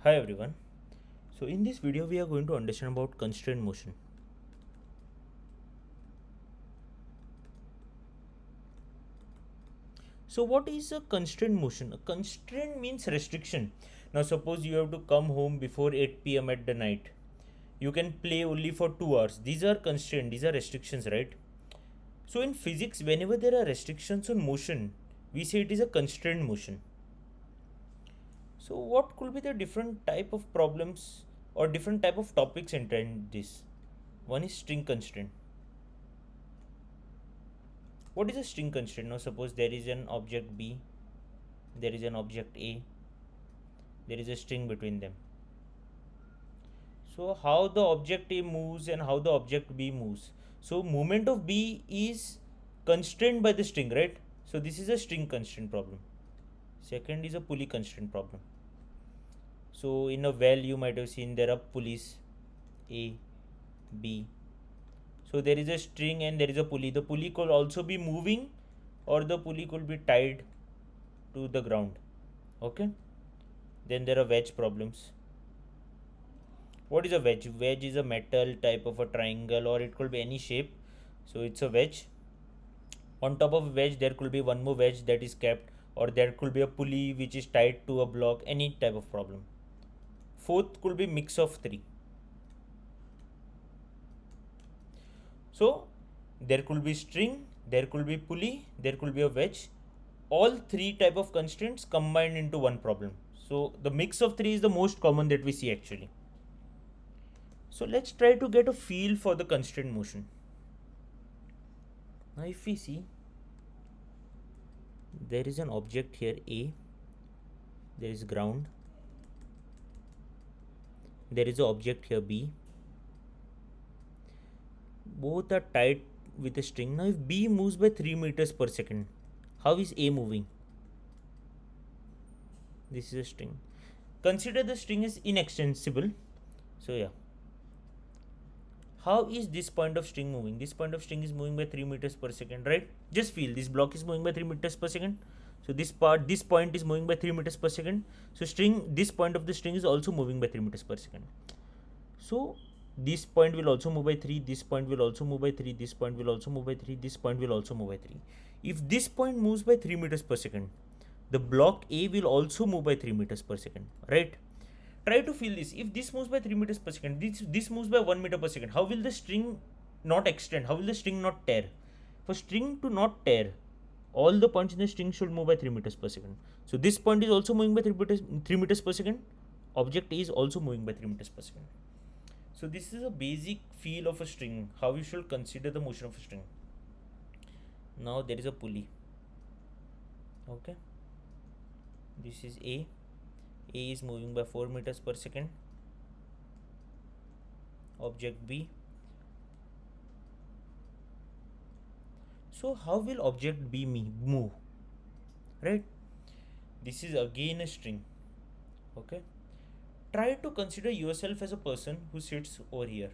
Hi everyone. So in this video we are going to understand about constraint motion. So what is a constraint motion? A constraint means restriction. Now suppose you have to come home before 8 p.m. at the night. You can play only for 2 hours. These are constraints, these are restrictions, right? So in physics, whenever there are restrictions on motion, we say it is a constraint motion. So what could be the different type of problems or different type of topics in this? One is string constraint. What is a string constraint? Now suppose there is an object B, there is an object A, there is a string between them. So how the object A moves and how the object B moves. So movement of B is constrained by the string, right? So this is a string constraint problem. Second is a pulley constraint problem. So in a well you might have seen there are pulleys A, B. So there is a string and there is a pulley. The pulley could also be moving or the pulley could be tied to the ground. Okay. Then there are wedge problems. What is a wedge? Wedge is a metal type of a triangle or it could be any shape. So it's a wedge. On top of a wedge there could be one more wedge that is kept, or there could be a pulley which is tied to a block, any type of problem. Fourth could be mix of three. So there could be string, there could be pulley, there could be a wedge. All three type of constraints combined into one problem. So the mix of three is the most common that we see actually. So let's try to get a feel for the constraint motion. Now if we see, there is an object here A, there is ground, there is an object here B, both are tied with a string. Now if B moves by 3 meters per second, how is A moving? This is a string. Consider the string is inextensible. So yeah, how is this point of string moving? This point of string is moving by 3 meters per second, right? Just feel this block is moving by 3 meters per second. So this point is moving by 3 meters per second. So this point of the string is also moving by 3 meters per second. So this point will also move by 3, this point will also move by 3, this point will also move by 3, this point will also move by 3. If this point moves by 3 meters per second, the block A will also move by 3 meters per second, right? Try to feel this. If this moves by 3 meters per second, this moves by 1 meter per second, how will the string not extend? How will the string not tear? For string to not tear, all the points in the string should move by 3 meters per second. So this point is also moving by 3 meters per second. Object A is also moving by 3 meters per second. So this is a basic feel of a string, how you should consider the motion of a string. Now there is a pulley. Okay. This is A. A is moving by 4 meters per second. Object B. So how will object B move? Right? This is again a string. Okay. Try to consider yourself as a person who sits over here.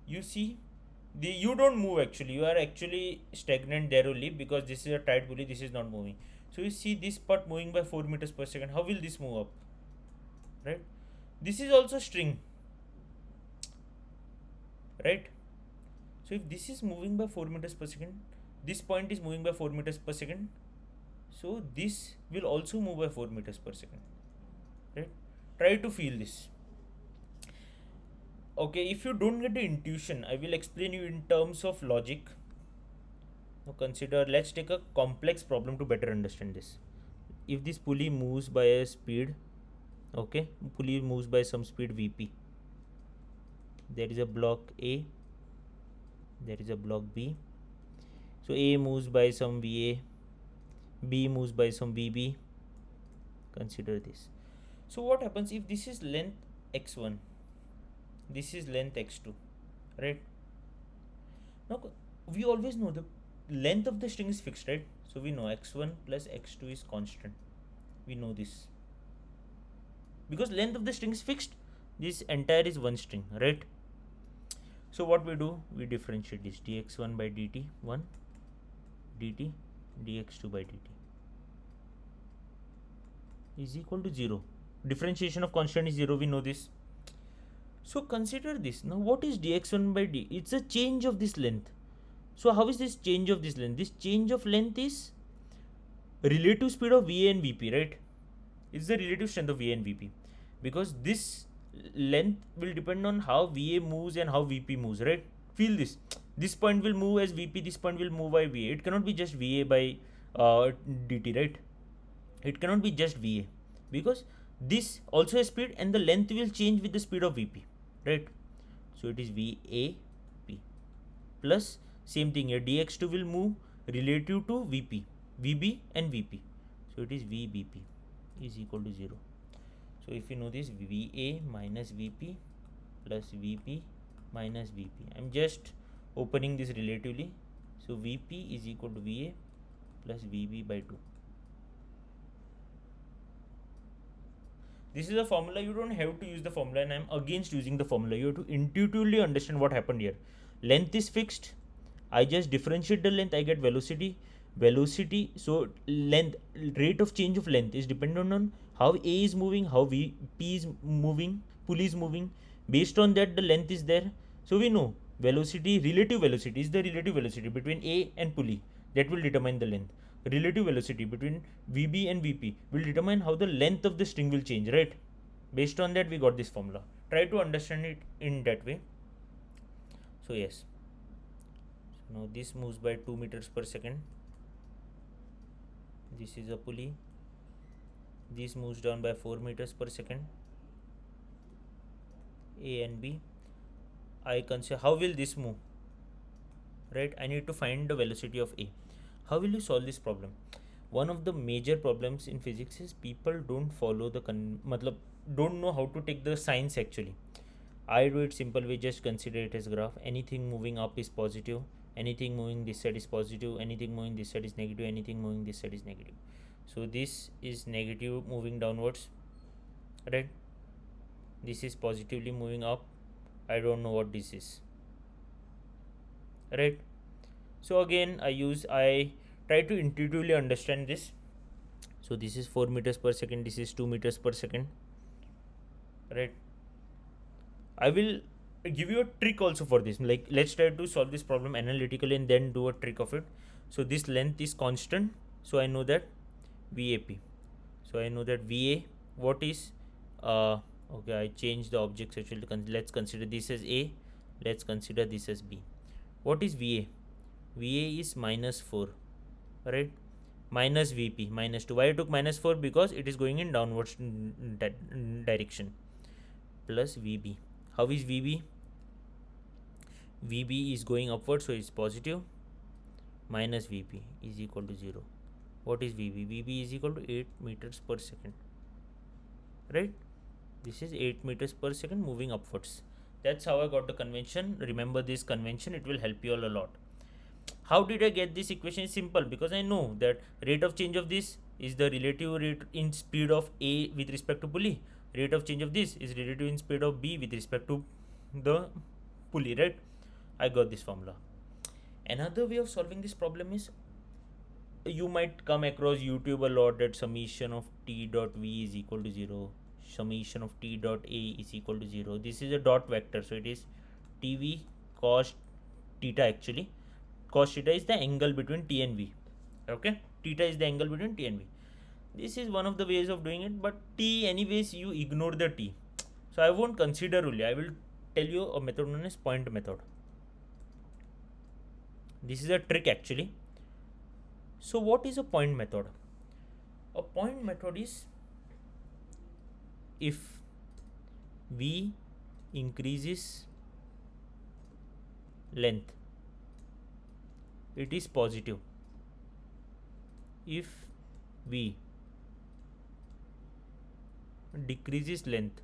You see, you don't move actually. You are actually stagnant there only because this is a tight pulley. This is not moving. So you see this part moving by 4 meters per second. How will this move up? Right? This is also string. Right? So if this is moving by 4 meters per second, this point is moving by 4 meters per second. So this will also move by 4 meters per second. Right? Try to feel this. Okay, if you don't get the intuition, I will explain you in terms of logic. Now consider, let's take a complex problem to better understand this. If this pulley moves by a speed, okay, pulley moves by some speed Vp. There is a block A, there is a block B. So A moves by some VA, B moves by some VB. Consider this. So what happens if this is length x1, this is length x2, right? Now we always know the length of the string is fixed, right? So we know x1 plus x2 is constant. We know this because length of the string is fixed. This entire is one string, right? So what we do, we differentiate this dx1 by dt 1, dt dx2 by dt is equal to 0. Differentiation of constant is 0, we know this. So consider this. Now what is dx1 by d? It's a change of this length. So how is this change of this length? This change of length is relative speed of VA and VP, right? It's the relative strength of VA and VP, because this length will depend on how VA moves and how VP moves, right? Feel this. This point will move as VP, this point will move by VA. It cannot be just VA by dt, right? It cannot be just VA, because this also has speed and the length will change with the speed of VP, right? So it is VAP plus same thing here, dx2 will move relative to VP, VB and VP. So it is VBP is equal to 0. So if you know this, VA minus VP plus VP minus VP. I'm just opening this relatively. So VP is equal to VA plus VB by 2. This is a formula. You don't have to use the formula, and I'm against using the formula. You have to intuitively understand what happened here. Length is fixed. I just differentiate the length, I get velocity. So length, rate of change of length is dependent on how A is moving, how VP is moving, pulley is moving. Based on that, the length is there. So we know velocity, relative velocity is the relative velocity between A and pulley. That will determine the length. Relative velocity between VB and VP will determine how the length of the string will change, right? Based on that, we got this formula. Try to understand it in that way. So yes. Now this moves by 2 meters per second. This is a pulley. This moves down by 4 meters per second. A and B. I consider how will this move, right? I need to find the velocity of A. How will you solve this problem? One of the major problems in physics is people don't follow the don't know how to take the signs actually. I do it simple way, just consider it as graph. Anything moving up is positive, anything moving this side is positive, anything moving this side is negative, anything moving this side is negative. So this is negative moving downwards, right? This is positively moving up. I don't know what this is, right? So again, I try to intuitively understand this. So this is 4 meters per second, this is 2 meters per second, right? I will give you a trick also for this. Like, let's try to solve this problem analytically and then do a trick of it. So this length is constant, so I know that VAP. So I know that VA, what is okay, I changed the objects actually. Let's consider this as A, let's consider this as B. What is VA? VA is minus 4, right? Minus VP, minus 2. Why I took minus 4? Because it is going in downwards direction. Plus VB. How is VB? VB is going upward, so it's positive. Minus VP is equal to 0. What is VB? VB is equal to 8 meters per second, right? This is 8 meters per second moving upwards. That's how I got the convention. Remember this convention, it will help you all a lot. How did I get this equation? Is simple, because I know that rate of change of this is the relative rate in speed of A with respect to pulley. Rate of change of this is relative in speed of B with respect to the pulley, right? I got this formula. Another way of solving this problem is, you might come across YouTube a lot, that summation of T dot V is equal to 0, summation of T dot A is equal to 0. This is a dot vector, so it is TV cos theta actually. Cos theta is the angle between T and V, okay? Theta is the angle between T and V. This is one of the ways of doing it, but T anyways you ignore the T, so I won't consider only. I will tell you a method known as point method. This is a trick actually. So what is a point method? A point method is, if V increases length, it is positive. If V decreases length,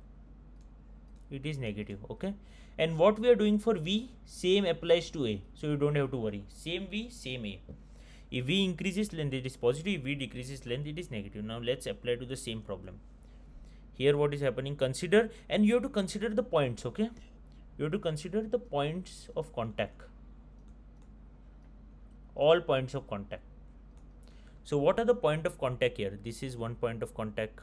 it is negative, okay? And what we are doing for V, same applies to A, so you don't have to worry. Same V, same A. If V increases length, it is positive. If V decreases length, it is negative. Now let's apply to the same problem. Here what is happening, consider, and you have to consider the points, okay? You have to consider the points of contact, all points of contact. So what are the point of contact here? This is one point of contact,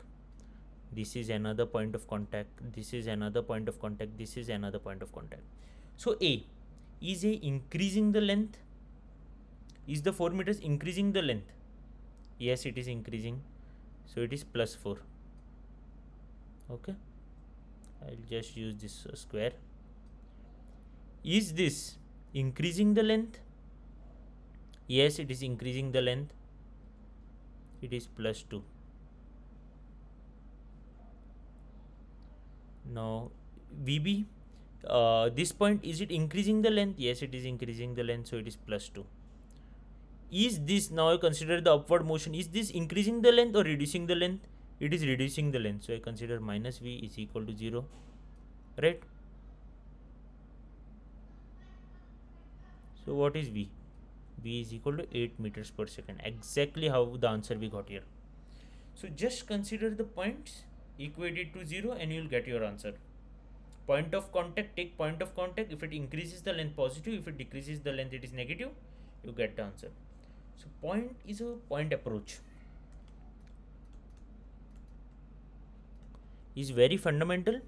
this is another point of contact, this is another point of contact, this is another point of contact. So A, is A increasing the length? Is the 4 meters increasing the length? Yes, it is increasing, so it is plus 4. Okay, I'll just use this square. Is this increasing the length? Yes, it is increasing the length, it is plus 2. Now VB, this point, is it increasing the length? Yes, it is increasing the length, so it is plus 2. Is this, now I consider the upward motion, is this increasing the length or reducing the length? It is reducing the length, so I consider minus V is equal to 0, right? So what is V? V is equal to 8 meters per second, exactly how the answer we got here. So just consider the points, equate it to 0 and you will get your answer. Point of contact, take point of contact, if it increases the length, positive, if it decreases the length, it is negative, you get the answer. So point is a point approach, is very fundamental,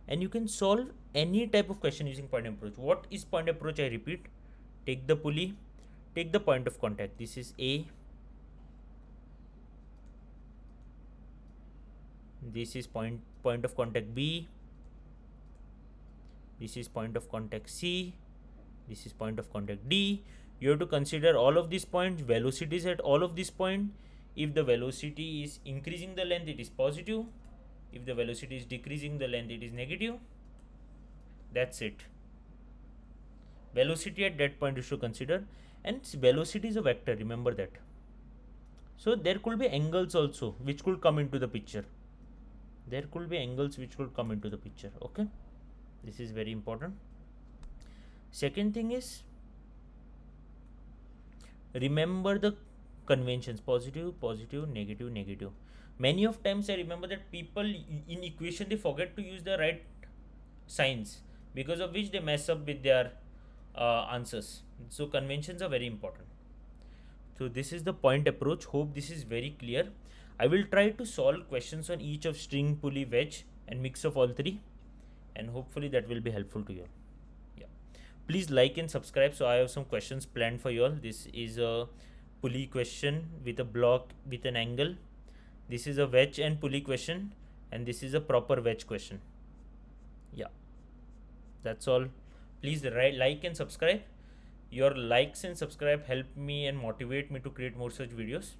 and you can solve any type of question using point approach. What is point approach? I repeat, take the pulley, take the point of contact, this is A, this is point of contact B, this is point of contact C, this is point of contact D. You have to consider all of these points, velocities at all of these points. If the velocity is increasing the length, it is positive. If the velocity is decreasing the length, it is negative. That's it. Velocity at that point you should consider, and velocity is a vector, remember that. So there could be angles also which could come into the picture. There could be angles which could come into the picture. Okay, this is very important. Second thing is, remember the conventions, positive, positive, negative, negative. Many of times I remember that people in equation they forget to use the right signs, because of which they mess up with their answers. So conventions are very important. So this is the point approach. Hope this is very clear. I will try to solve questions on each of string, pulley, wedge and mix of all three, and hopefully that will be helpful to you. Yeah, please like and subscribe. So I have some questions planned for you all. This is a pulley question with a block with an angle. This is a wedge and pulley question, and this is a proper wedge question. Yeah, that's all. Please like and subscribe. Your likes and subscribe help me and motivate me to create more such videos.